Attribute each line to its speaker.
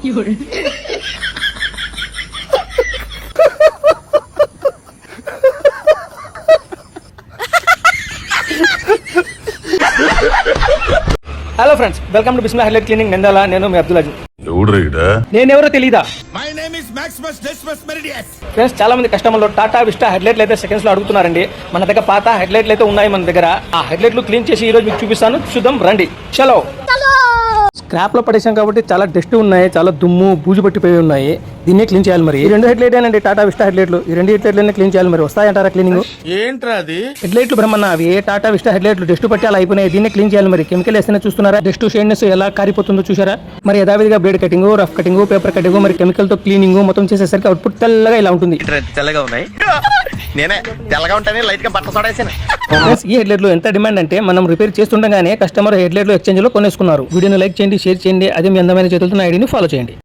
Speaker 1: Hello friends, welcome to Bismillah headlight cleaning Nandyal. నేను మీ అబ్దుల్ అజీజ్. నేనెవరో తెలీదా? ఫ్రెండ్స్, చాలా మంది కస్టమర్లు టాటా విస్టా హెడ్లైట్లు అయితే సెకండ్స్ లో అడుగుతున్నారండి. మన దగ్గర పాత హెడ్లైట్లు అయితే ఉన్నాయి మన దగ్గర. ఆ హెడ్లైట్లు క్లీన్ చేసి ఈ రోజు మీకు చూపిస్తాను, చూద్దాం రండి. చలో. స్క్రాప్ లో పడేసాం కాబట్టి చాలా డస్ట్ ఉన్నాయి, చాలా దుమ్ము బూజు పట్టిపోయి ఉన్నాయి. దీన్నే క్లీన్ చేయాలి. మరి ఈ రెండు హెడ్లైట్ అండి టాటా విస్టా హెడ్లైట్లు. ఈ రెండు హెడ్లైట్లనే క్లీన్ చేయాలి. మరి వస్తాయంటారా క్లీనింగ్?
Speaker 2: ఏంట్రా అది?
Speaker 1: హెడ్లైట్లు బ్రహ్మన్న, అవి టాటా విస్టా హెడ్లైట్లు డస్ట్ పట్టి అలా అయిపోయినాయి. దీన్నే క్లీన్ చేయాలి. మరి కెమికల్ వేస్తేనే చూస్తున్నారా డస్ట్ షేడ్నెస్ ఎలా కారిపోతుందో చూసారా? మరి యథావిధిగా blade cutting, rough cutting, paper cutting, మరి కెమికల్ తో క్లీనింగ్ మొత్తం చేసేసరికి అవుట్పుట్ తెల్లగా ఇలా ఉంటుంది.
Speaker 2: తెల్లగా ఉన్నాయి. నేనే తెల్లగా ఉంటానే లైట్ గా బట్ట సోడేసాను.
Speaker 1: ఈ హెడ్లైట్లు ఎంత డిమాండ్ అంటే మనం రిపేర్ చేస్తుండగానే కస్టమర్ హెడ్లైట్లు ఎక్స్చేంజ్ లో కొనేసుకున్నారు. వీడియోని లైక్ చేయండి, షేర్ చేయండి. అదే మీ అందమైన చేతులతో నా ఐడిని ఫాలో చేయండి.